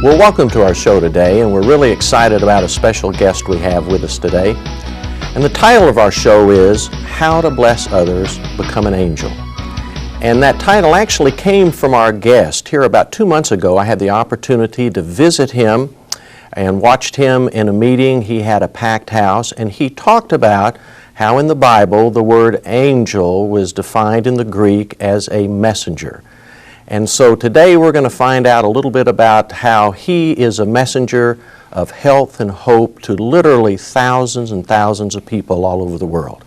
Well, welcome to our show today, and we're really excited about a special guest we have with us today. And the title of our show is How to Bless Others, Become an Angel. And that title actually came from our guest. Here about 2 months ago, I had the opportunity to visit him and watched him in a meeting. He had a packed house, and he talked about how in the Bible the word angel was defined in the Greek as a messenger. And so today we're going to find out a little bit about how he is a messenger of health and hope to literally thousands and thousands of people all over the world.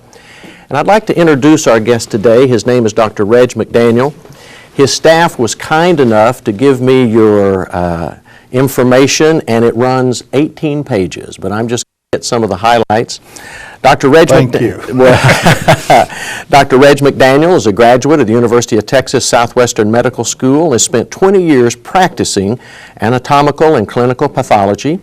And I'd like to introduce our guest today. His name is Dr. Reg McDaniel. His staff was kind enough to give me your information, and it runs 18 pages, but I'm just going to get some of the highlights. Dr. Reg Dr. Reg McDaniel is a graduate of the University of Texas Southwestern Medical School and has spent 20 years practicing anatomical and clinical pathology.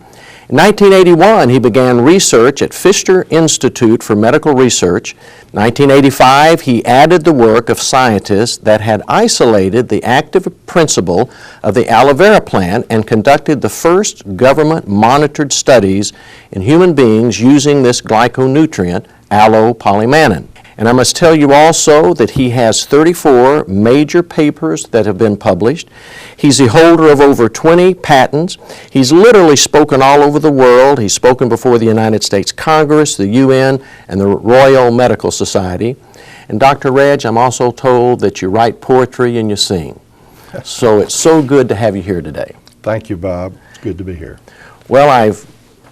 In 1981, he began research at Fisher Institute for Medical Research. In 1985, he added the work of scientists that had isolated the active principle of the aloe vera plant and conducted the first government-monitored studies in human beings using this glyconutrient, aloe polymannan. And I must tell you also that he has 34 major papers that have been published. He's the holder of over 20 patents. He's literally spoken all over the world. He's spoken before the United States Congress, the UN, and the Royal Medical Society. And Dr. Reg, I'm also told that you write poetry and you sing. So it's so good to have you here today. Thank you, Bob. It's good to be here. Well, I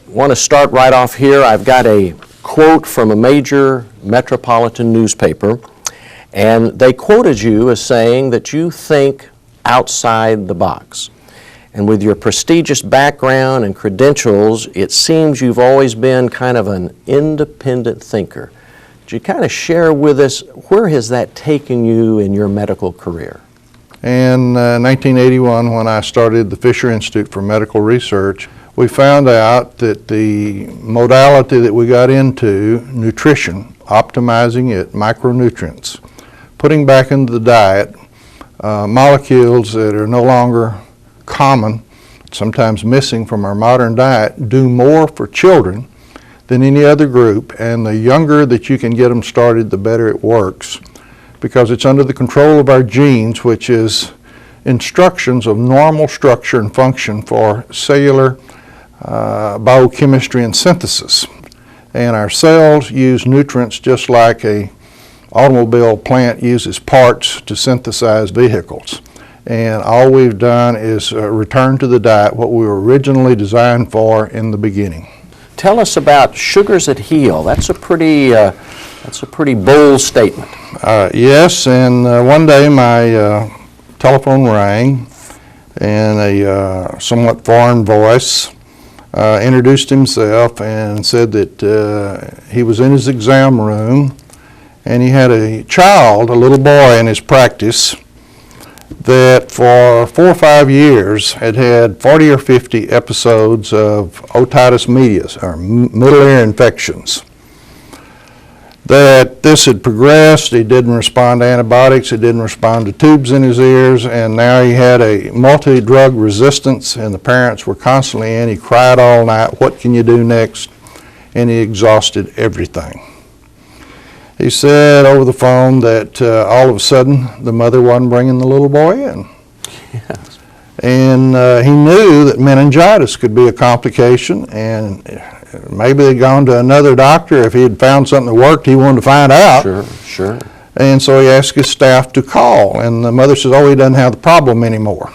want to start right off here. I've got a quote from a major metropolitan newspaper, and they quoted you as saying that you think outside the box. And with your prestigious background and credentials, it seems you've always been kind of an independent thinker. Could you kind of share with us, where has that taken you in your medical career? In 1981, when I started the Fisher Institute for Medical Research, we found out that the modality that we got into, nutrition, optimizing it, micronutrients, putting back into the diet molecules that are no longer common, sometimes missing from our modern diet, do more for children than any other group. And the younger that you can get them started, the better it works, because it's under the control of our genes, which is instructions of normal structure and function for cellular biochemistry and synthesis. And our cells use nutrients just like a automobile plant uses parts to synthesize vehicles. And all we've done is return to the diet what we were originally designed for in the beginning. Tell us about sugars that heal. That's a pretty bold statement. Yes, and one day my telephone rang, and a somewhat foreign voice introduced himself and said that he was in his exam room, and he had a child, a little boy in his practice, that for 4 or 5 years had had 40 or 50 episodes of otitis media, or middle ear infections. That this had progressed, he didn't respond to antibiotics, he didn't respond to tubes in his ears, and now he had a multi-drug resistance, and the parents were constantly in. He cried all night, what can you do next? And he exhausted everything. He said over the phone that all of a sudden the mother wasn't bringing the little boy in. Yes. And he knew that meningitis could be a complication, and maybe they'd gone to another doctor. If he had found something that worked, he wanted to find out. Sure. And so he asked his staff to call, and the mother says, oh, he doesn't have the problem anymore.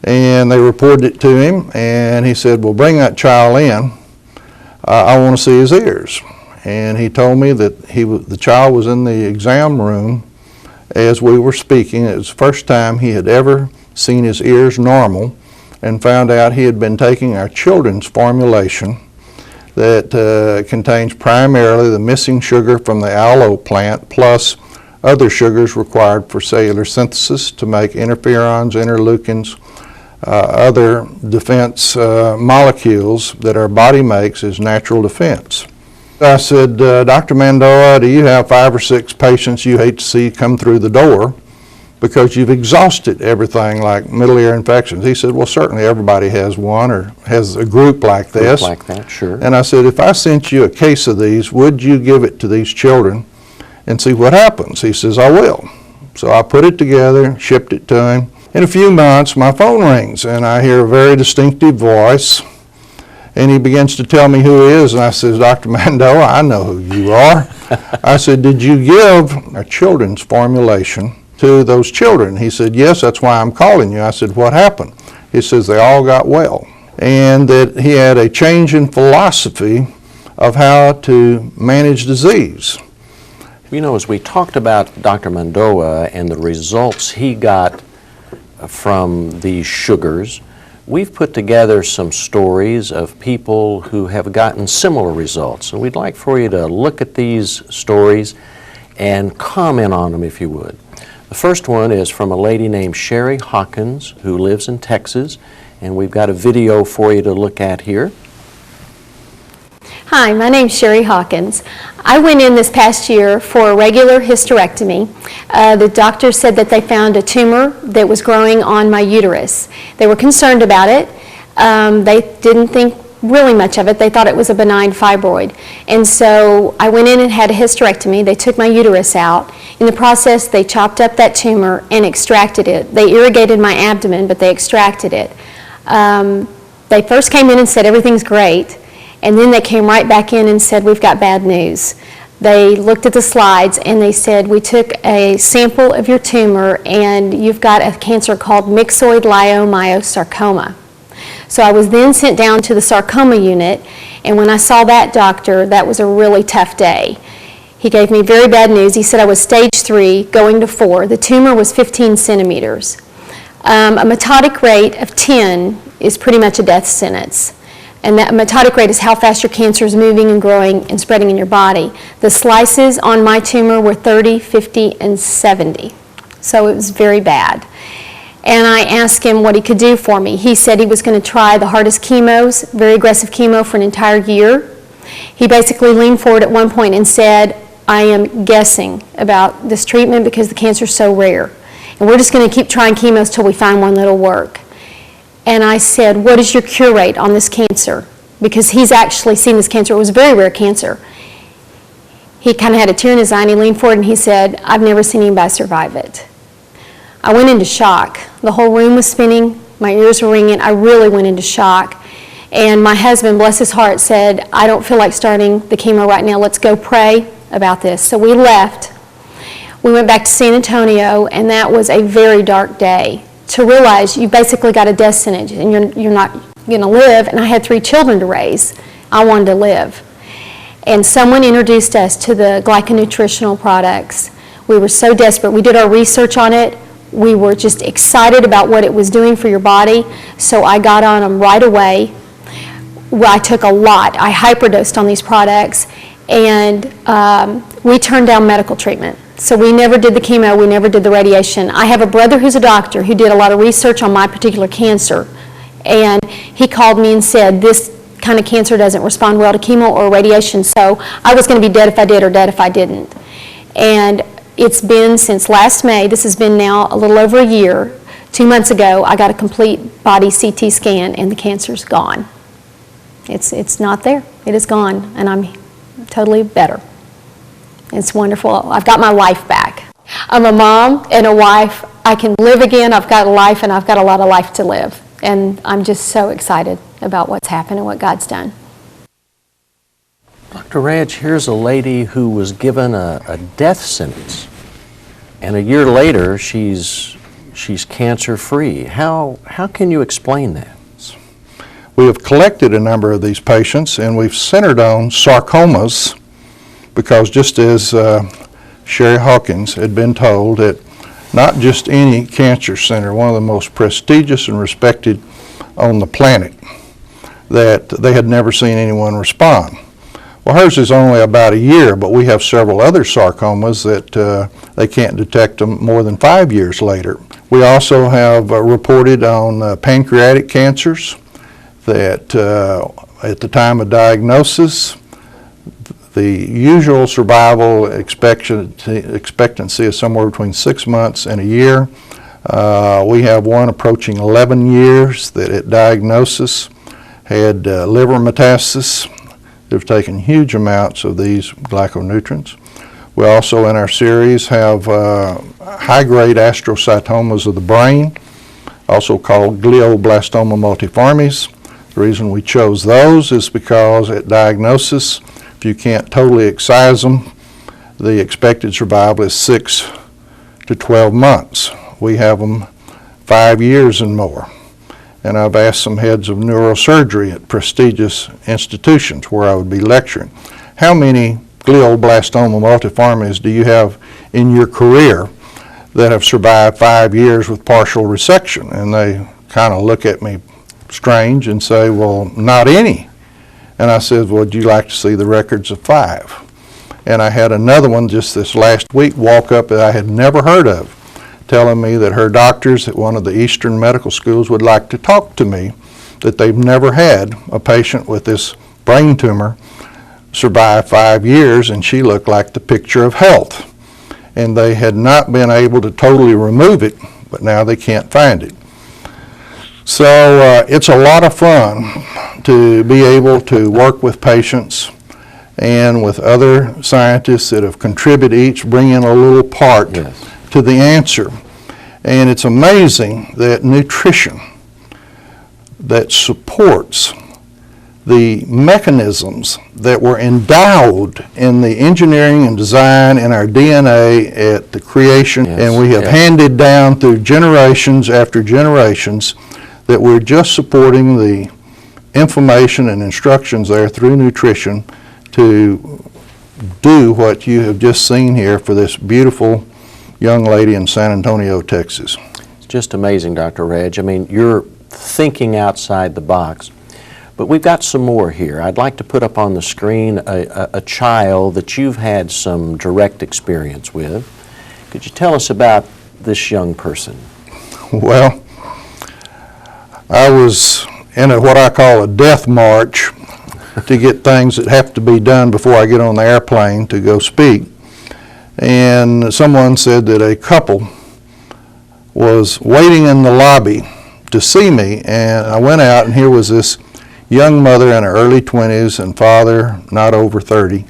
And they reported it to him, and he said, well, bring that child in. I want to see his ears. And he told me that the child was in the exam room as we were speaking. It was the first time he had ever seen his ears normal, and found out he had been taking our children's formulation that contains primarily the missing sugar from the aloe plant, plus other sugars required for cellular synthesis to make interferons, interleukins, other defense molecules that our body makes as natural defense. I said, Dr. Mandoa, do you have 5 or 6 patients you hate to see come through the door because you've exhausted everything like middle ear infections. He said, well, certainly everybody has one or has a group like this. Like that, sure. And I said, if I sent you a case of these, would you give it to these children and see what happens? He says, I will. So I put it together, shipped it to him. In a few months, my phone rings, and I hear a very distinctive voice, and he begins to tell me who he is, and I says, Dr. Mandoa, I know who you are. I said, did you give a children's formulation to those children? He said, yes, that's why I'm calling you. I said, what happened? He says, they all got well, and that he had a change in philosophy of how to manage disease. You know, as we talked about Dr. Mandoa and the results he got from these sugars, we've put together some stories of people who have gotten similar results. And we'd like for you to look at these stories and comment on them if you would. The first one is from a lady named Sherry Hawkins who lives in Texas, and we've got a video for you to look at here. Hi, my name's Sherry Hawkins. I went in this past year for a regular hysterectomy. The doctor said that they found a tumor that was growing on my uterus. They were concerned about it. They didn't think really much of it. They thought it was a benign fibroid. And so I went in and had a hysterectomy. They took my uterus out. In the process, they chopped up that tumor and extracted it. They irrigated my abdomen, but they extracted it. They first came in and said everything's great. And then they came right back in and said, we've got bad news. They looked at the slides and they said, we took a sample of your tumor and you've got a cancer called myxoid leiomyosarcoma. So I was then sent down to the sarcoma unit, and when I saw that doctor, that was a really tough day. He gave me very bad news. He said I was stage 3 going to 4. The tumor was 15 centimeters. A mitotic rate of 10 is pretty much a death sentence. And that mitotic rate is how fast your cancer is moving and growing and spreading in your body. The slices on my tumor were 30, 50, and 70. So it was very bad. And I asked him what he could do for me. He said he was going to try the hardest chemos, very aggressive chemo for an entire year. He basically leaned forward at one point and said, I am guessing about this treatment because the cancer is so rare. And we're just going to keep trying chemos till we find one that'll work. And I said, what is your cure rate on this cancer? Because he's actually seen this cancer. It was a very rare cancer. He kind of had a tear in his eye and he leaned forward and he said, I've never seen anybody survive it. I went into shock. The whole room was spinning. My ears were ringing. I really went into shock. And my husband, bless his heart, said, I don't feel like starting the chemo right now. Let's go pray about this. So we left. We went back to San Antonio, and that was a very dark day. To realize you basically got a death sentence and you're not going to live, and I had 3 children to raise. I wanted to live. And someone introduced us to the Glyconutritional products. We were so desperate. We did our research on it. We were just excited about what it was doing for your body, so I got on them right away. Well, I took a lot. I hyperdosed on these products, and we turned down medical treatment. So we never did the chemo, we never did the radiation. I have a brother who's a doctor who did a lot of research on my particular cancer, and he called me and said, this kind of cancer doesn't respond well to chemo or radiation, so I was going to be dead if I did or dead if I didn't. And it's been since last May, this has been now a little over a year. 2 months ago, I got a complete body CT scan and the cancer's gone. It's not there, it is gone, and I'm totally better. It's wonderful. I've got my life back. I'm a mom and a wife. I can live again. I've got a life, and I've got a lot of life to live. And I'm just so excited about what's happened and what God's done. Dr. Reg, here's a lady who was given a death sentence, and a year later she's cancer-free. How can you explain that? We have collected a number of these patients, and we've centered on sarcomas, because just as Sherry Hawkins had been told that not just any cancer center, one of the most prestigious and respected on the planet, that they had never seen anyone respond. Well, hers is only about a year, but we have several other sarcomas that they can't detect them more than 5 years later. We also have reported on pancreatic cancers that at the time of diagnosis, The usual survival expectancy is somewhere between 6 months and a year. We have one approaching 11 years that at diagnosis had liver metastasis. They've taken huge amounts of these glyconutrients. We also in our series have high-grade astrocytomas of the brain, also called glioblastoma multiformes. The reason we chose those is because at diagnosis, if you can't totally excise them, the expected survival is 6 to 12 months. We have them 5 years and more. And I've asked some heads of neurosurgery at prestigious institutions where I would be lecturing, how many glioblastoma multiformes do you have in your career that have survived 5 years with partial resection? And they kind of look at me strange and say, well, not any. And I said, well, would you like to see the records of 5? And I had another one just this last week walk up that I had never heard of, telling me that her doctors at one of the Eastern medical schools would like to talk to me, that they've never had a patient with this brain tumor survive 5 years, and she looked like the picture of health. And they had not been able to totally remove it, but now they can't find it. So it's a lot of fun to be able to work with patients and with other scientists that have contributed, each bring in a little part to the answer. And it's amazing that nutrition that supports the mechanisms that were endowed in the engineering and design in our DNA at the creation, and we have handed down through generations after generations, that we're just supporting the information and instructions there through nutrition to do what you have just seen here for this beautiful young lady in San Antonio, Texas. It's just amazing, Dr. Reg. I mean, you're thinking outside the box. But we've got some more here. I'd like to put up on the screen a child that you've had some direct experience with. Could you tell us about this young person? Well, I was in what I call a death march to get things that have to be done before I get on the airplane to go speak. And someone said that a couple was waiting in the lobby to see me, and I went out, and here was this young mother in her early 20s and father not over 30.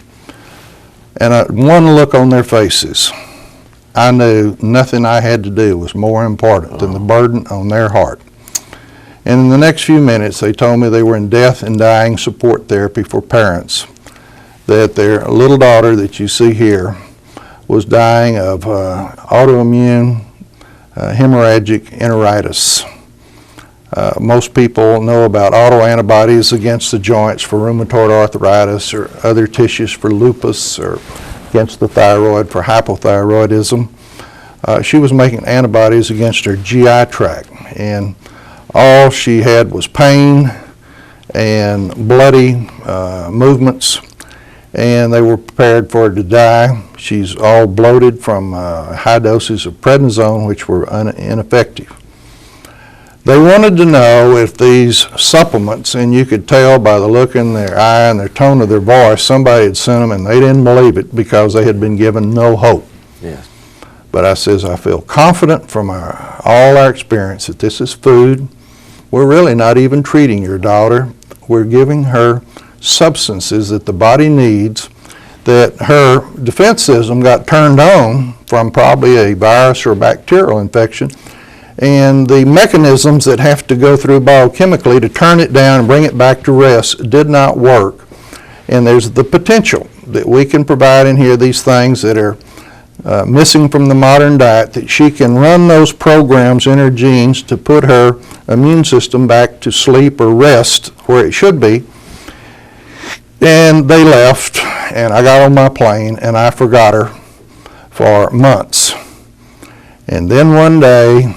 And one look on their faces, I knew nothing I had to do was more important than the burden on their heart. And in the next few minutes, they told me they were in death and dying support therapy for parents, that their little daughter that you see here was dying of autoimmune hemorrhagic enteritis. Most people know about autoantibodies against the joints for rheumatoid arthritis or other tissues for lupus or against the thyroid for hypothyroidism. She was making antibodies against her GI tract, and all she had was pain and bloody movements, and they were prepared for her to die. She's all bloated from high doses of prednisone, which were ineffective. They wanted to know if these supplements, and you could tell by the look in their eye and their tone of their voice, somebody had sent them and they didn't believe it because they had been given no hope. Yes. But I says, I feel confident from all our experience that this is food. We're really not even treating your daughter. We're giving her substances that the body needs, that her defense system got turned on from probably a virus or bacterial infection. And the mechanisms that have to go through biochemically to turn it down and bring it back to rest did not work. And there's the potential that we can provide in here these things that are missing from the modern diet, that she can run those programs in her genes to put her immune system back to sleep or rest where it should be. And they left, and I got on my plane, and I forgot her for months. And then one day,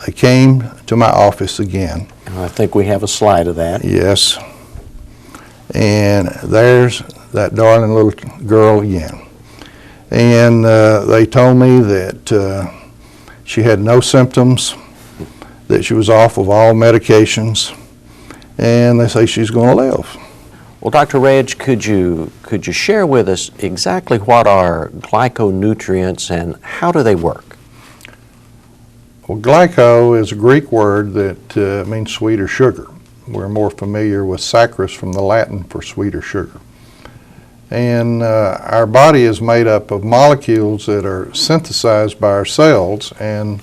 they came to my office again. I think we have a slide of that. Yes. And there's that darling little girl again. And they told me that she had no symptoms, that she was off of all medications, and they say she's going to live. Well, Dr. Reg, could you share with us exactly what are glyconutrients and how do they work? Well, glyco is a Greek word that means sweet or sugar. We're more familiar with saccharous from the Latin for sweet or sugar. And our body is made up of molecules that are synthesized by our cells, and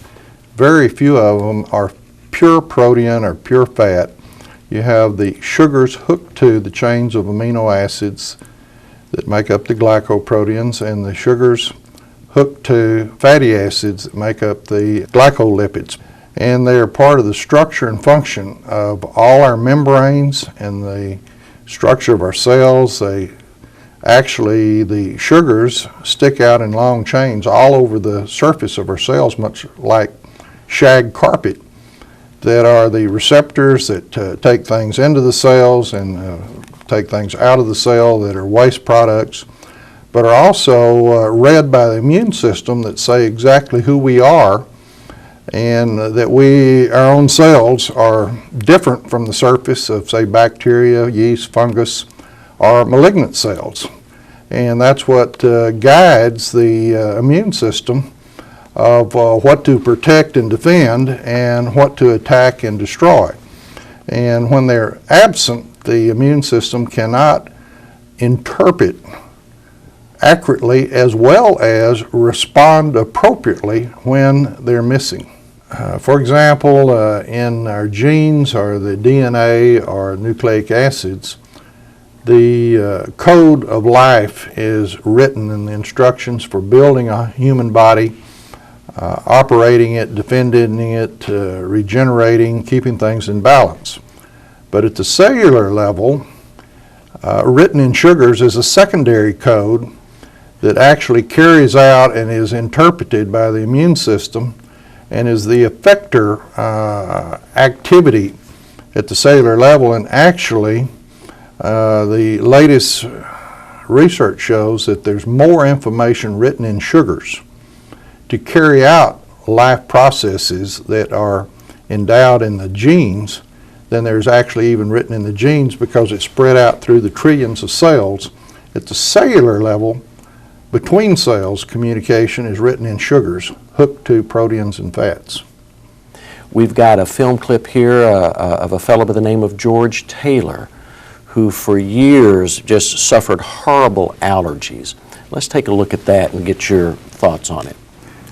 very few of them are pure protein or pure fat. You have the sugars hooked to the chains of amino acids that make up the glycoproteins, and the sugars hooked to fatty acids that make up the glycolipids. And they are part of the structure and function of all our membranes and the structure of our cells. Actually, the sugars stick out in long chains all over the surface of our cells, much like shag carpet, that are the receptors that take things into the cells and take things out of the cell that are waste products, but are also read by the immune system that say exactly who we are, and that our own cells are different from the surface of, say, bacteria, yeast, fungus, or malignant cells. And that's what guides the immune system of what to protect and defend and what to attack and destroy. And when they're absent, the immune system cannot interpret accurately as well as respond appropriately when they're missing. For example, in our genes or the DNA or nucleic acids, the code of life is written in the instructions for building a human body, operating it, defending it, regenerating, keeping things in balance. But at the cellular level, written in sugars is a secondary code that actually carries out and is interpreted by the immune system and is the effector activity at the cellular level. And actually, the latest research shows that there's more information written in sugars to carry out life processes that are endowed in the genes than there's actually even written in the genes, because it's spread out through the trillions of cells. At the cellular level, between cells, communication is written in sugars hooked to proteins and fats. We've got a film clip here of a fellow by the name of George Taylor, who for years just suffered horrible allergies. Let's take a look at that and get your thoughts on it.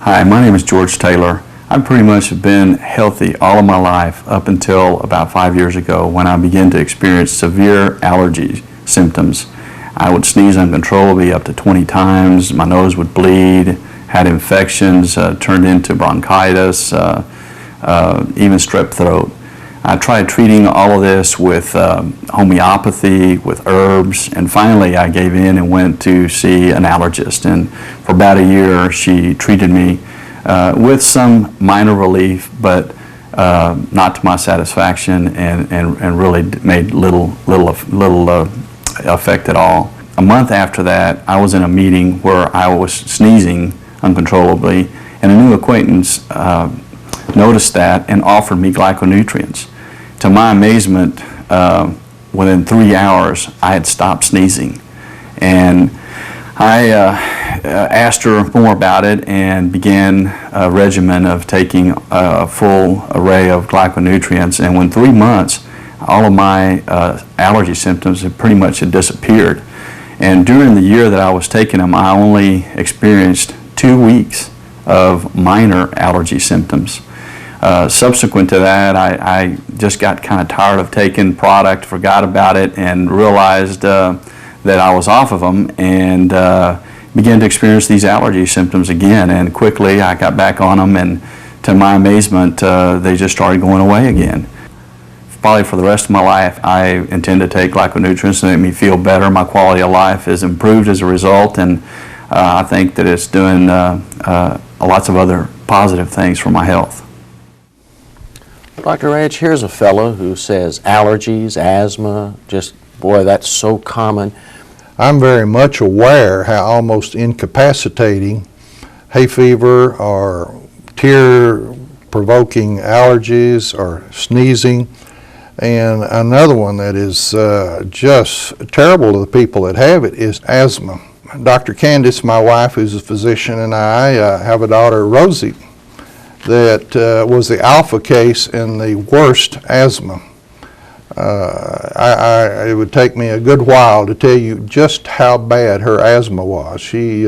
Hi, my name is George Taylor. I've pretty much been healthy all of my life up until about 5 years ago, when I began to experience severe allergy symptoms. I would sneeze uncontrollably up to 20 times, my nose would bleed, had infections, turned into bronchitis, even strep throat. I tried treating all of this with homeopathy, with herbs, and finally I gave in and went to see an allergist. And for about a year she treated me with some minor relief, but not to my satisfaction, and really made little effect at all. A month after that, I was in a meeting where I was sneezing uncontrollably, and a new acquaintance noticed that and offered me glyconutrients. To my amazement, within 3 hours, I had stopped sneezing. And I asked her more about it and began a regimen of taking a full array of glyconutrients. And within 3 months, all of my allergy symptoms had pretty much disappeared. And during the year that I was taking them, I only experienced 2 weeks of minor allergy symptoms. Subsequent to that, I just got kind of tired of taking product, forgot about it, and realized that I was off of them, and began to experience these allergy symptoms again. And quickly I got back on them, and to my amazement, they just started going away again. Probably for the rest of my life, I intend to take glyconutrients to make me feel better. My quality of life is improved as a result, and I think that it's doing lots of other positive things for my health. Dr. Reg, here's a fellow who says allergies, asthma, just, boy, that's so common. I'm very much aware how almost incapacitating hay fever or tear-provoking allergies or sneezing And another one that is just terrible to the people that have it is asthma. Dr. Candace, my wife, who's a physician, and I have a daughter, Rosie, that was the alpha case in the worst asthma. It would take me a good while to tell you just how bad her asthma was. She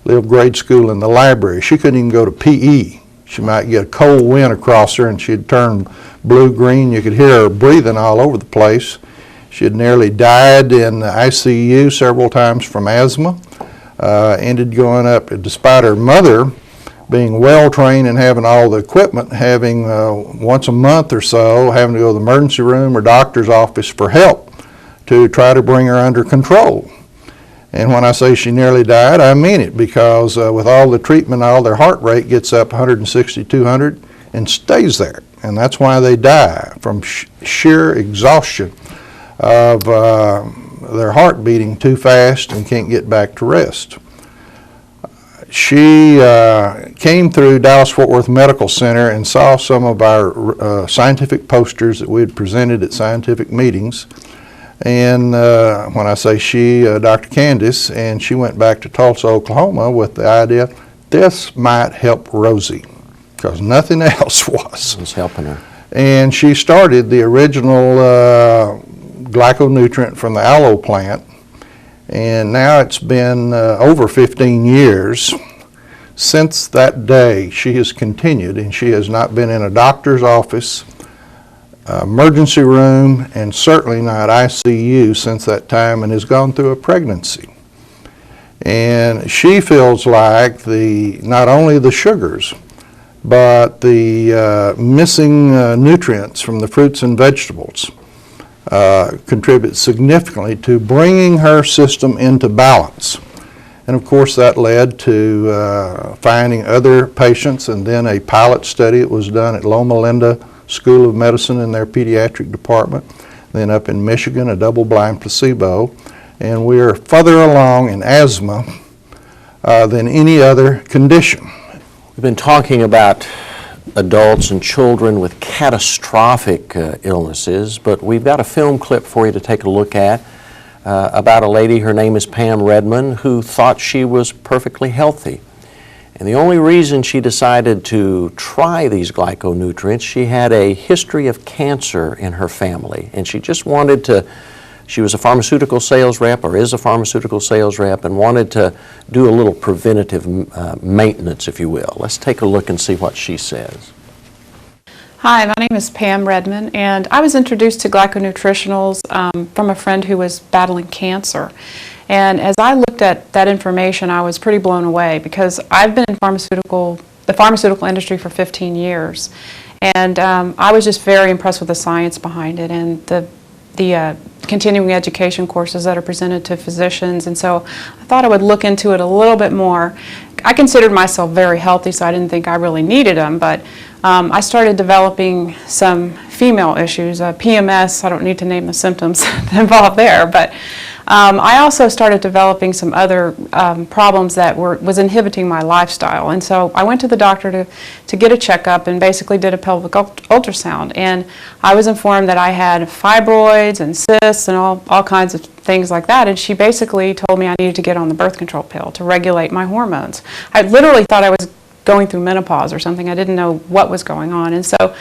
lived grade school in the library. She couldn't even go to PE. She might get a cold wind across her and she'd turn blue-green. You could hear her breathing all over the place. She had nearly died in the ICU several times from asthma. Ended going up, despite her mother being well-trained and having all the equipment, having once a month or so, having to go to the emergency room or doctor's office for help to try to bring her under control. And when I say she nearly died, I mean it, because with all the treatment, all their heart rate gets up 160, 200 and stays there. And that's why they die, from sheer exhaustion of their heart beating too fast and can't get back to rest. She came through Dallas-Fort Worth Medical Center and saw some of our scientific posters that we had presented at scientific meetings. And when I say she, Dr. Candace, and she went back to Tulsa, Oklahoma with the idea this might help Rosie, because nothing else was. It was helping her. And she started the original glyconutrient from the aloe plant, and now it's been over 15 years. Since that day, she has continued, and she has not been in a doctor's office, emergency room, and certainly not ICU since that time, and has gone through a pregnancy. And she feels like not only the sugars, but the missing nutrients from the fruits and vegetables contribute significantly to bringing her system into balance. And of course that led to finding other patients, and then a pilot study that was done at Loma Linda School of Medicine in their pediatric department, then up in Michigan, a double-blind placebo, and we are further along in asthma than any other condition. We've been talking about adults and children with catastrophic illnesses, but we've got a film clip for you to take a look at about a lady, her name is Pam Redmond, who thought she was perfectly healthy. And the only reason she decided to try these glyconutrients, she had a history of cancer in her family, and she just wanted to, she was a pharmaceutical sales rep, or is a pharmaceutical sales rep, and wanted to do a little preventative maintenance, if you will. Let's take a look and see what she says. Hi, my name is Pam Redmond, and I was introduced to glyconutritionals from a friend who was battling cancer. And as I looked at that information, I was pretty blown away, because I've been in the pharmaceutical industry for 15 years. And I was just very impressed with the science behind it and the continuing education courses that are presented to physicians. And so I thought I would look into it a little bit more. I considered myself very healthy, so I didn't think I really needed them, but I started developing some female issues, PMS. I don't need to name the symptoms involved there, but I also started developing some other problems that was inhibiting my lifestyle. And so I went to the doctor to get a checkup, and basically did a pelvic ultrasound. And I was informed that I had fibroids and cysts and all kinds of things like that. And she basically told me I needed to get on the birth control pill to regulate my hormones. I literally thought I was going through menopause or something. I didn't know what was going on. And so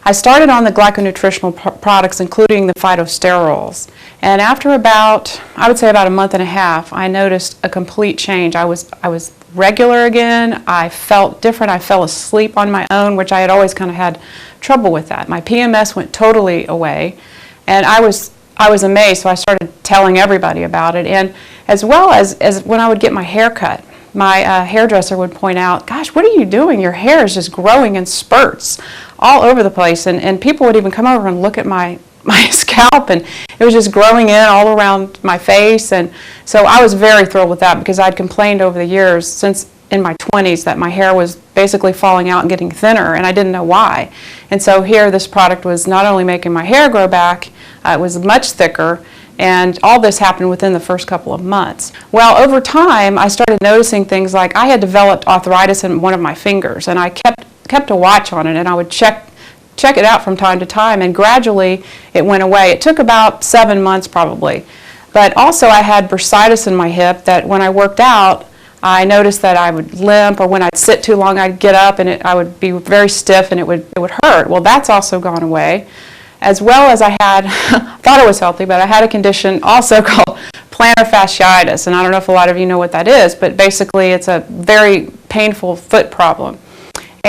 I started on the glyconutritional products, including the phytosterols. And after I would say about a month and a half, I noticed a complete change. I was regular again. I felt different. I fell asleep on my own, which I had always kind of had trouble with that. My PMS went totally away, and I was amazed, so I started telling everybody about it. And as well as when I would get my hair cut, my hairdresser would point out, gosh, what are you doing? Your hair is just growing in spurts all over the place. And people would even come over and look at my scalp, and it was just growing in all around my face. And so I was very thrilled with that, because I'd complained over the years, since in my 20s, that my hair was basically falling out and getting thinner, and I didn't know why. And so here, this product was not only making my hair grow back, it was much thicker, and all this happened within the first couple of months. Well, over time, I started noticing things like I had developed arthritis in one of my fingers, and I kept a watch on it, and I would check check it out from time to time, and gradually it went away. It took about 7 months probably. But also I had bursitis in my hip that when I worked out, I noticed that I would limp, or when I'd sit too long, I'd get up and I would be very stiff and it would hurt. Well, that's also gone away. As well as I had, thought I was healthy, but I had a condition also called plantar fasciitis, and I don't know if a lot of you know what that is, but basically it's a very painful foot problem.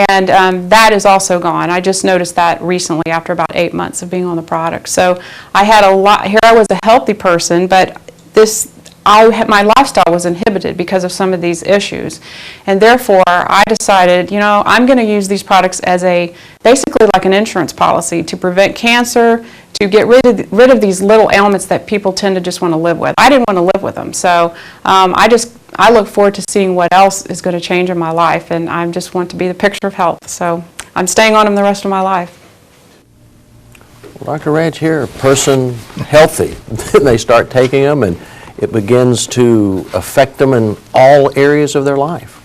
And that is also gone. I just noticed that recently after about 8 months of being on the product. So I had a lot, here I was a healthy person, but my lifestyle was inhibited because of some of these issues. And therefore, I decided, I'm going to use these products as basically like an insurance policy to prevent cancer, to get rid of these little ailments that people tend to just want to live with. I didn't want to live with them. So I look forward to seeing what else is going to change in my life, and I just want to be the picture of health. So I'm staying on them the rest of my life. Well, Dr. Reg, here, a person healthy, they start taking them and it begins to affect them in all areas of their life.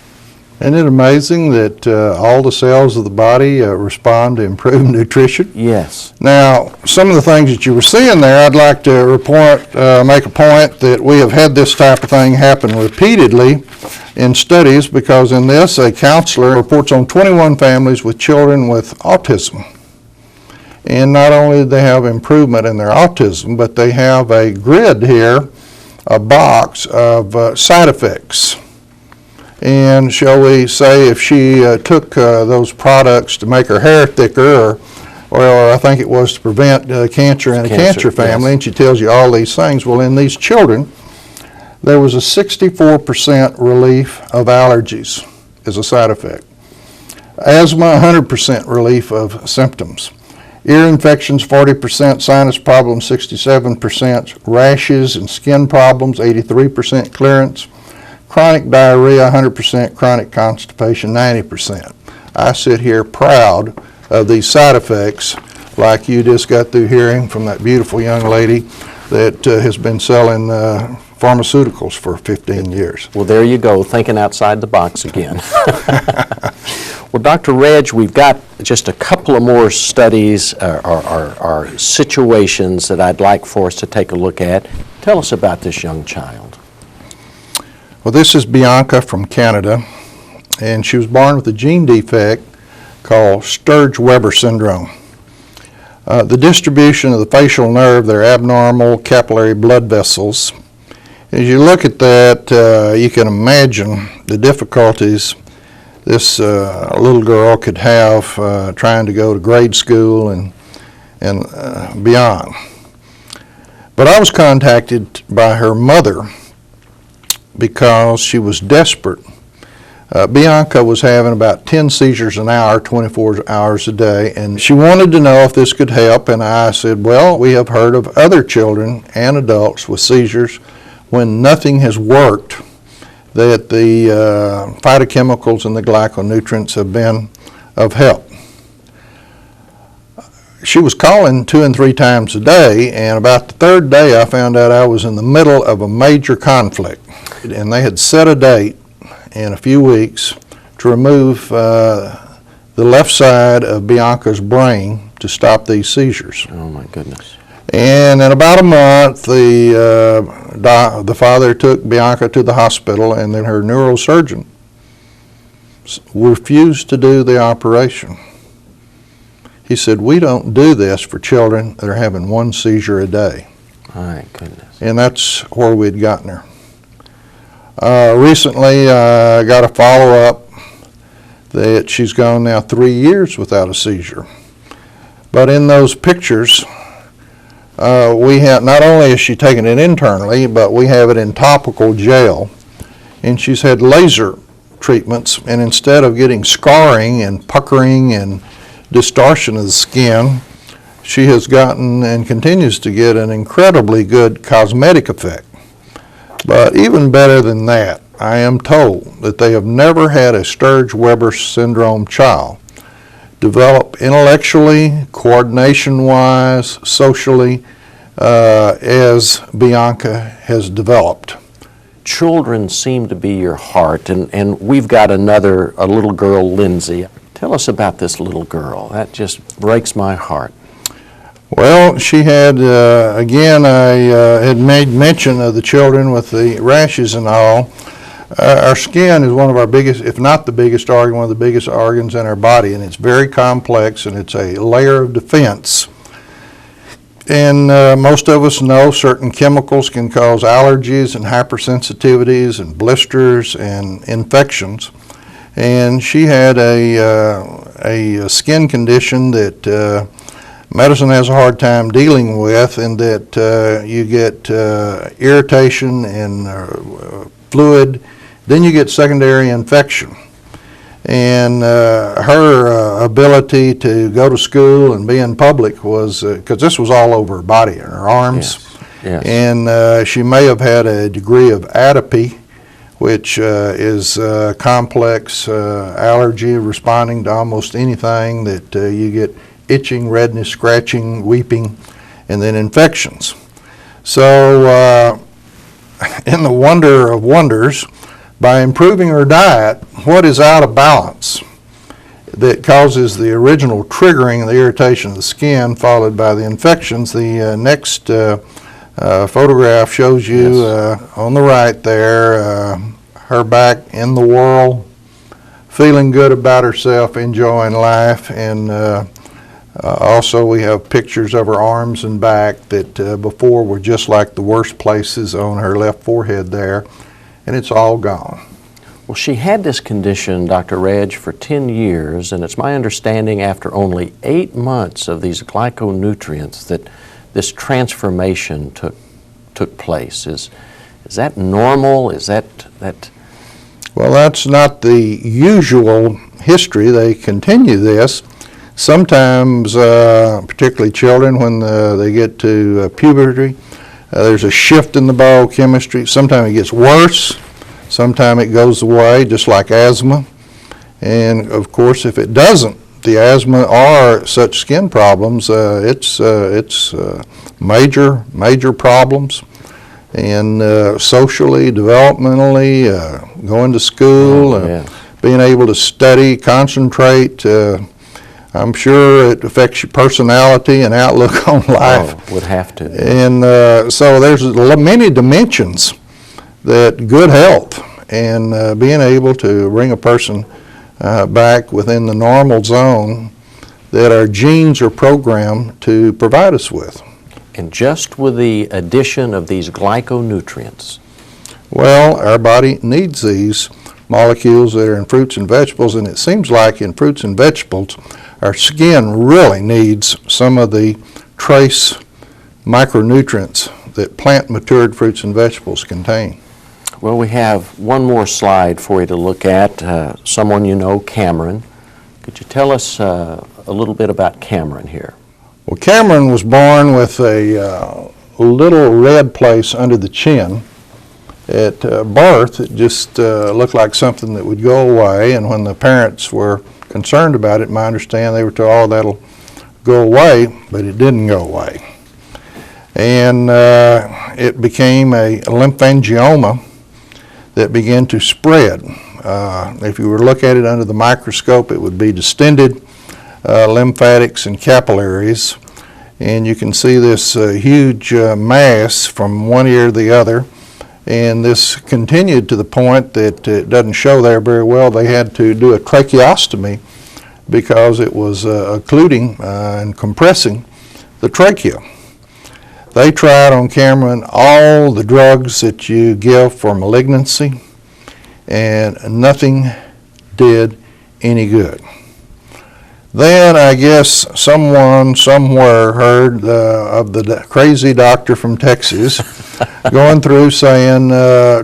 Isn't it amazing that all the cells of the body respond to improved nutrition? Yes. Now, some of the things that you were seeing there, I'd like to make a point that we have had this type of thing happen repeatedly in studies, because in this, a counselor reports on 21 families with children with autism. And not only do they have improvement in their autism, but they have a grid here, a box of side effects. And shall we say, if she took those products to make her hair thicker, or I think it was to prevent cancer in a cancer family, yes. And she tells you all these things. Well, in these children, there was a 64% relief of allergies as a side effect. Asthma, 100% relief of symptoms. Ear infections, 40%, sinus problems, 67%, rashes and skin problems, 83% clearance, chronic diarrhea, 100%, chronic constipation, 90%. I sit here proud of these side effects, like you just got through hearing from that beautiful young lady that has been selling pharmaceuticals for 15 years. Well, there you go, thinking outside the box again. Well, Dr. Reg, we've got just a couple of more studies or situations that I'd like for us to take a look at. Tell us about this young child. Well, this is Bianca from Canada, and she was born with a gene defect called Sturge-Weber syndrome. The distribution of the facial nerve, they're abnormal capillary blood vessels. As you look at that, you can imagine the difficulties this little girl could have trying to go to grade school and beyond. But I was contacted by her mother because she was desperate. Bianca was having about 10 seizures an hour, 24 hours a day, and she wanted to know if this could help, and I said, well, we have heard of other children and adults with seizures when nothing has worked, that the phytochemicals and the glyconutrients have been of help. She was calling 2 and 3 times a day, and about the third day I found out I was in the middle of a major conflict. And they had set a date in a few weeks to remove the left side of Bianca's brain to stop these seizures. Oh my goodness. And in about a month, the father took Bianca to the hospital, and then her neurosurgeon refused to do the operation. He said, we don't do this for children that are having 1 seizure a day. My goodness. And that's where we'd gotten her. Recently, I got a follow-up that she's gone now 3 years without a seizure. But in those pictures, we have, not only is she taking it internally, but we have it in topical gel. And she's had laser treatments, and instead of getting scarring and puckering and distortion of the skin, she has gotten and continues to get an incredibly good cosmetic effect. But even better than that, I am told that they have never had a Sturge-Weber syndrome child develop intellectually, coordination-wise, socially, as Bianca has developed. Children seem to be your heart, and we've got a little girl, Lindsay. Tell us about this little girl. That just breaks my heart. Well, she had, again, I had made mention of the children with the rashes and all. Our skin is one of our biggest, if not the biggest organ, one of the biggest organs in our body, and it's very complex, and it's a layer of defense. And most of us know certain chemicals can cause allergies and hypersensitivities and blisters and infections. And she had a skin condition that medicine has a hard time dealing with, and that you get irritation and fluid, then you get secondary infection. And her ability to go to school and be in public was, because this was all over her body and her arms, Yes. and she may have had a degree of atopy, which is a complex allergy responding to almost anything that you get itching, redness, scratching, weeping, and then infections. So in the wonder of wonders, by improving her diet, what is out of balance that causes the original triggering of the irritation of the skin followed by the infections? The next photograph shows you on the right there, her back in the whirl, feeling good about herself, enjoying life, and also we have pictures of her arms and back that before were just like the worst places on her left forehead there, and it's all gone. Well, she had this condition, Dr. Reg, for 10 years, and it's my understanding after only 8 months of these glyconutrients that this transformation took place. Is that normal? Is that? Well, that's not the usual history. They continue this. Sometimes, particularly children, when they get to puberty, there's a shift in the biochemistry. Sometimes it gets worse. Sometimes it goes away, just like asthma. And of course, if it doesn't, the asthma or such skin problems, it's major problems. And socially, developmentally, going to school, being able to study, concentrate, I'm sure it affects your personality and outlook on life. Oh, would have to. And so there's many dimensions that good health and being able to bring a person back within the normal zone that our genes are programmed to provide us with. And just with the addition of these glyconutrients. Well, our body needs these molecules that are in fruits and vegetables, and it seems like in fruits and vegetables, our skin really needs some of the trace micronutrients that plant-matured fruits and vegetables contain. Well, we have one more slide for you to look at. Someone you know, Cameron. Could you tell us a little bit about Cameron here? Well, Cameron was born with a little red place under the chin. At birth, it just looked like something that would go away, and when the parents were concerned about it, my understanding, they were told, oh, that'll go away, but it didn't go away. And it became a lymphangioma that began to spread. If you were to look at it under the microscope, it would be distended lymphatics and capillaries, and you can see this huge mass from one ear to the other. And this continued to the point that it doesn't show there very well. They had to do a tracheostomy because it was occluding and compressing the trachea. They tried on Cameron all the drugs that you give for malignancy, and nothing did any good. Then I guess someone somewhere heard of the crazy doctor from Texas going through saying,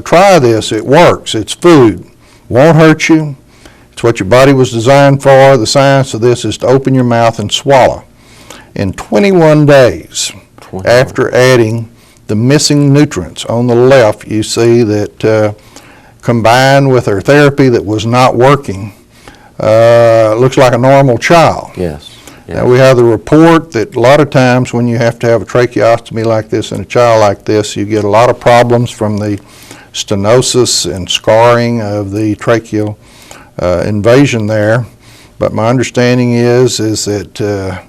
try this, it works, it's food, won't hurt you, it's what your body was designed for. The science of this is to open your mouth and swallow. In 21 days, after adding the missing nutrients on the left, you see that combined with our therapy that was not working, looks like a normal child. Yes. Now we have the report that a lot of times when you have to have a tracheostomy like this in a child like this, you get a lot of problems from the stenosis and scarring of the tracheal invasion there. But my understanding is that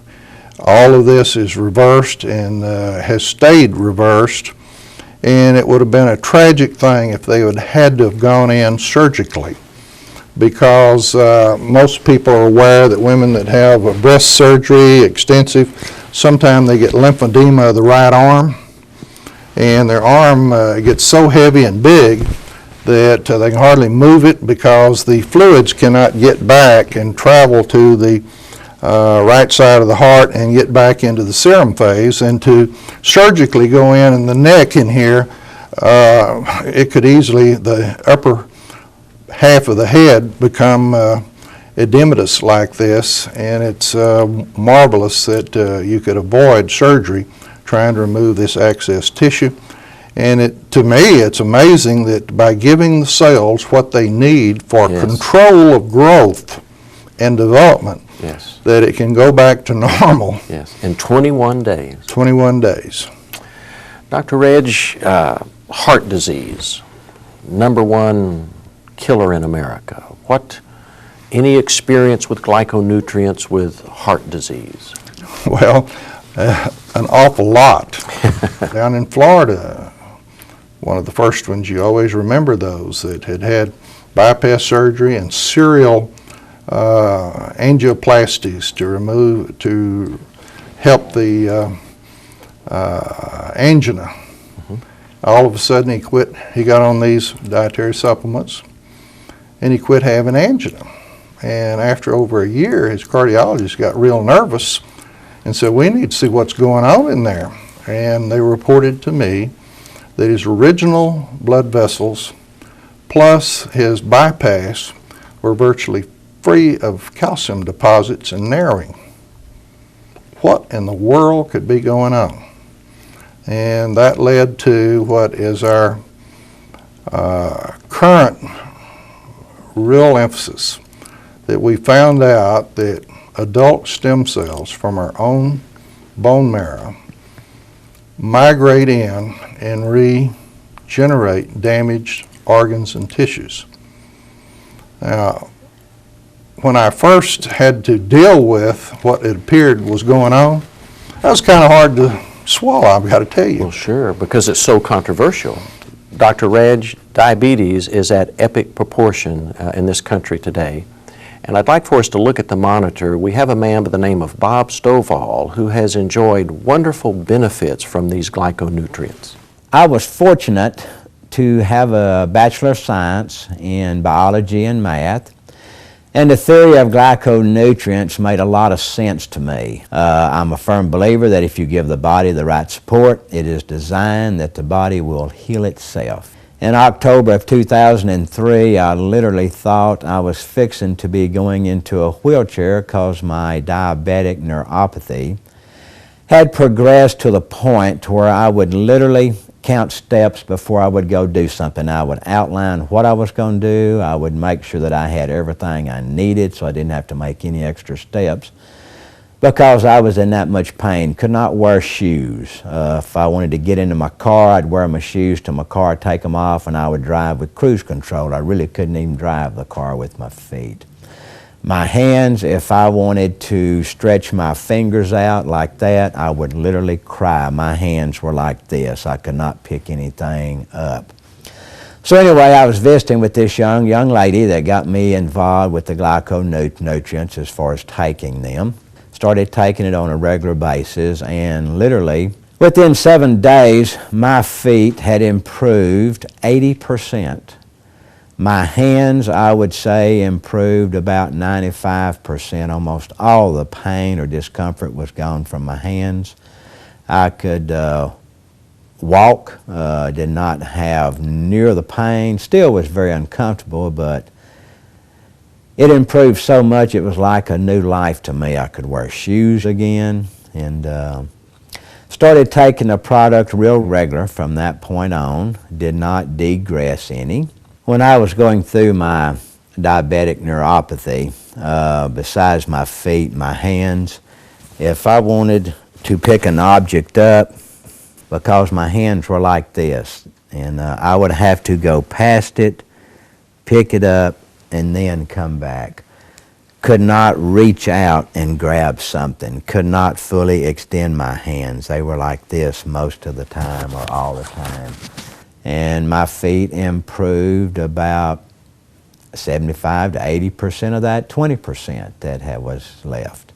all of this is reversed and has stayed reversed, and it would have been a tragic thing if they would had to have gone in surgically, because most people are aware that women that have a breast surgery, extensive, sometimes they get lymphedema of the right arm, and their arm gets so heavy and big that they can hardly move it because the fluids cannot get back and travel to the right side of the heart and get back into the serum phase. And to surgically go in the neck in here, it could easily, the upper half of the head become edematous like this, and it's marvelous that you could avoid surgery trying to remove this excess tissue. And to me, it's amazing that by giving the cells what they need for control of growth and development, that it can go back to normal. Yes, in 21 days. 21 days. Dr. Reg, heart disease, #1 killer in America. Any experience with glyconutrients with heart disease? Well, an awful lot. Down in Florida, one of the first ones, you always remember those that had bypass surgery and serial angioplasties to help the angina. All of a sudden he got on these dietary supplements and he quit having angina. And after over a year, his cardiologist got real nervous and said, we need to see what's going on in there. And they reported to me that his original blood vessels plus his bypass were virtually free of calcium deposits and narrowing. What in the world could be going on? And that led to what is our current real emphasis, that we found out that adult stem cells from our own bone marrow migrate in and regenerate damaged organs and tissues. Now, when I first had to deal with what it appeared was going on, that was kind of hard to swallow, I've got to tell you. Well, sure, because it's so controversial. Dr. Reg, diabetes is at epic proportion in this country today. And I'd like for us to look at the monitor. We have a man by the name of Bob Stovall who has enjoyed wonderful benefits from these glyconutrients. I was fortunate to have a Bachelor of Science in biology and math, and the theory of glyconutrients made a lot of sense to me. I'm a firm believer that if you give the body the right support, it is designed that the body will heal itself. In October of 2003, I literally thought I was fixing to be going into a wheelchair because my diabetic neuropathy had progressed to the point where I would literally count steps before I would go do something. I would outline what I was going to do. I would make sure that I had everything I needed so I didn't have to make any extra steps, because I was in that much pain. Could not wear shoes. If I wanted to get into my car, I'd wear my shoes to my car, take them off, and I would drive with cruise control. I really couldn't even drive the car with my feet. My hands, if I wanted to stretch my fingers out like that, I would literally cry. My hands were like this. I could not pick anything up. So anyway, I was visiting with this young lady that got me involved with the glyconutrients as far as taking them. Started taking it on a regular basis, and literally within 7 days my feet had improved 80%. My hands, I would say, improved about 95%. Almost all the pain or discomfort was gone from my hands. I could walk, did not have near the pain, still was very uncomfortable, but it improved so much it was like a new life to me. I could wear shoes again, and started taking the product real regular from that point on. Did not degress any. When I was going through my diabetic neuropathy, besides my feet, my hands, if I wanted to pick an object up, because my hands were like this, and I would have to go past it, pick it up, and then come back. could not reach out and grab something, could not fully extend my hands. They were like this most of the time or all the time. And my feet improved about 75 to 80% of that 20% that was left.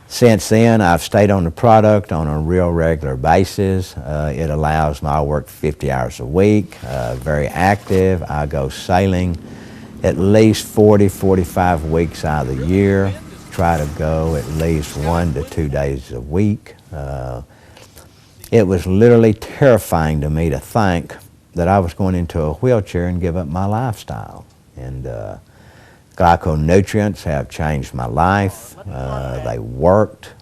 Since then, I've stayed on the product on a real regular basis. It allows me, I work 50 hours a week, very active. I go sailing at least 40, 45 weeks out of the year. Try to go at least 1 to 2 days a week. It was literally terrifying to me to think that I was going into a wheelchair and give up my lifestyle. And Glyconutrients have changed my life. They worked.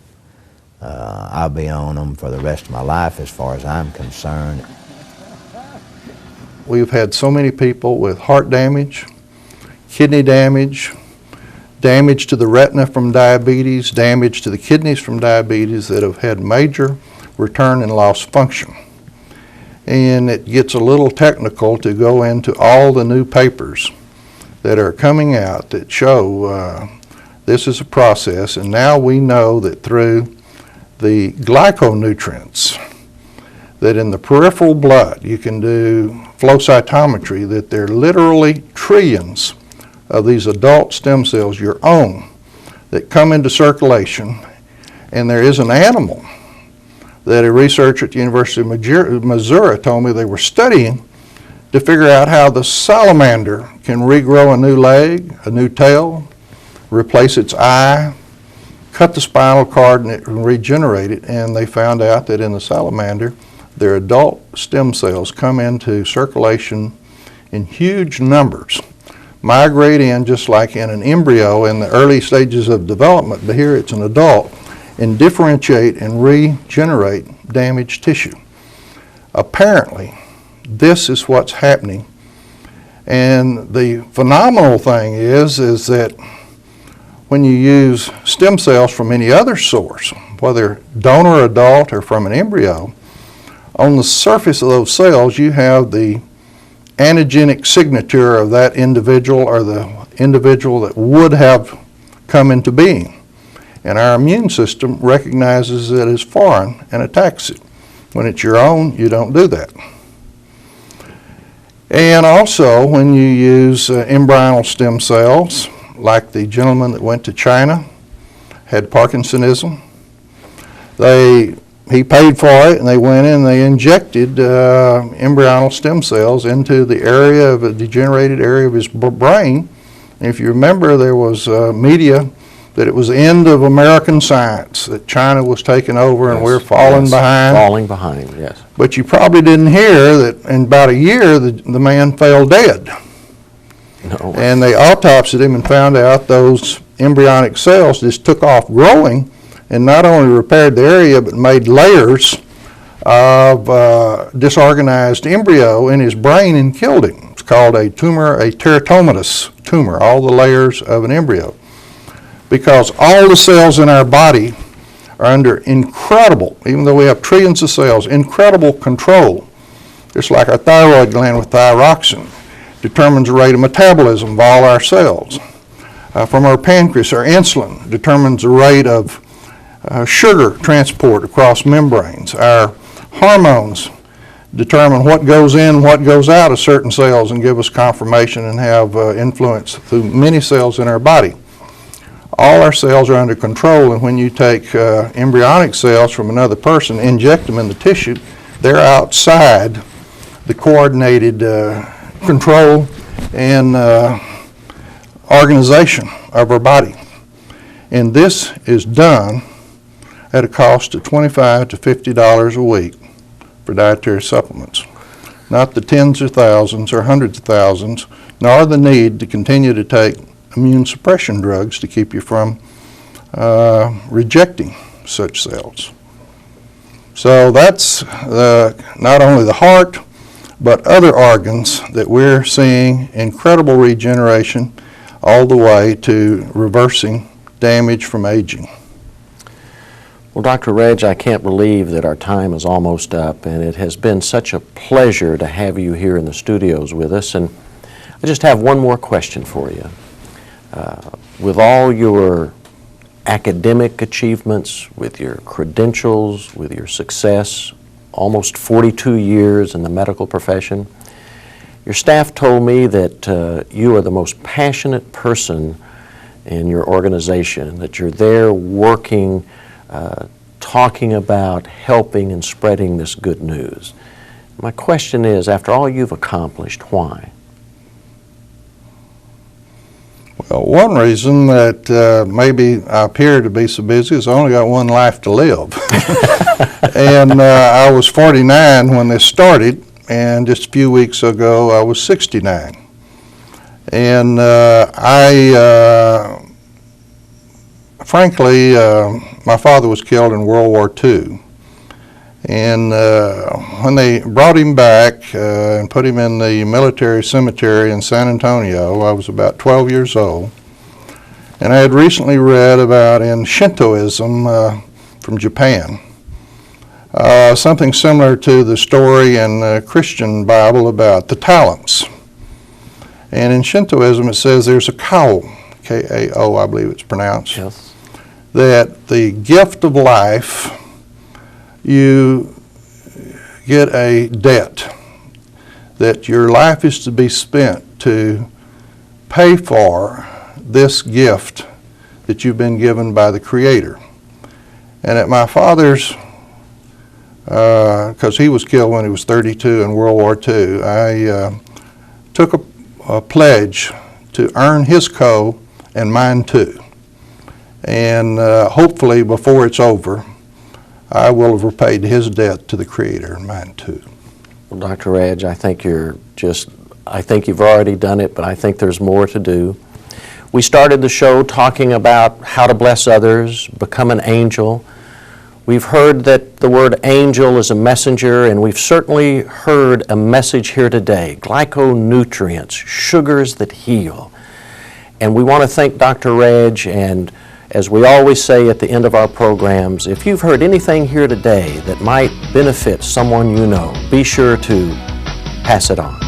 I'll be on them for the rest of my life as far as I'm concerned. We've had so many people with heart damage, kidney damage, damage to the retina from diabetes, damage to the kidneys from diabetes that have had major return and loss function. And it gets a little technical to go into all the new papers that are coming out that show this is a process, and now we know that through the glyconutrients that in the peripheral blood you can do flow cytometry, that there are literally trillions of these adult stem cells, your own, that come into circulation. And there is an animal that a researcher at the University of Missouri told me they were studying to figure out how the salamander can regrow a new leg, a new tail, replace its eye, cut the spinal cord and it can regenerate it. And they found out that in the salamander, their adult stem cells come into circulation in huge numbers, migrate in just like in an embryo in the early stages of development, but here it's an adult, and differentiate and regenerate damaged tissue. Apparently, this is what's happening. And the phenomenal thing is that when you use stem cells from any other source, whether donor adult or from an embryo, on the surface of those cells you have the antigenic signature of that individual or the individual that would have come into being. And our immune system recognizes it as foreign and attacks it. When it's your own, you don't do that. And also, when you use embryonal stem cells, like the gentleman that went to China, had Parkinsonism, he paid for it, and they went in and they injected embryonal stem cells into the area of a degenerated area of his brain. And if you remember, there was media that it was the end of American science, that China was taking over and we're falling behind. Falling behind, yes. But you probably didn't hear that in about a year the man fell dead. No. And they autopsied him and found out those embryonic cells just took off growing and not only repaired the area but made layers of disorganized embryo in his brain and killed him. It's called a tumor, a teratomatous tumor, all the layers of an embryo. Because all the cells in our body are under incredible, even though we have trillions of cells, incredible control. Just like our thyroid gland with thyroxine determines the rate of metabolism of all our cells. From our pancreas, our insulin determines the rate of sugar transport across membranes. Our hormones determine what goes in, what goes out of certain cells and give us confirmation and have influence through many cells in our body. All our cells are under control, and when you take embryonic cells from another person, inject them in the tissue, they're outside the coordinated control and organization of our body. And this is done at a cost of $25 to $50 a week for dietary supplements. Not the tens of thousands or hundreds of thousands, nor the need to continue to take immune suppression drugs to keep you from rejecting such cells. So that's not only the heart, but other organs that we're seeing incredible regeneration all the way to reversing damage from aging. Well, Dr. Reg, I can't believe that our time is almost up, and it has been such a pleasure to have you here in the studios with us. And I just have one more question for you. with all your academic achievements, with your credentials, with your success, almost 42 years in the medical profession, your staff told me that you are the most passionate person in your organization, that you're there working, talking about helping and spreading this good news. My question is, after all you've accomplished, why? Well, one reason that maybe I appear to be so busy is I only got one life to live. And I was 49 when this started, and just a few weeks ago I was 69. And frankly, my father was killed in World War II. And when they brought him back and put him in the military cemetery in San Antonio, I was about 12 years old. And I had recently read about in Shintoism from Japan, something similar to the story in the Christian Bible about the talents. And in Shintoism it says there's a kao, K-A-O I believe it's pronounced, Yes. that the gift of life, you get a debt, that your life is to be spent to pay for this gift that you've been given by the Creator. And at my father's, because he was killed when he was 32 in World War II, I took a pledge to earn his co and mine too. And hopefully before it's over, I will have repaid his debt to the Creator and mine too. Well, Dr. Reg, I think you've already done it, but I think there's more to do. We started the show talking about how to bless others, become an angel. We've heard that the word angel is a messenger, and we've certainly heard a message here today, glyconutrients, sugars that heal. And we want to thank Dr. Reg, and as we always say at the end of our programs, if you've heard anything here today that might benefit someone you know, be sure to pass it on.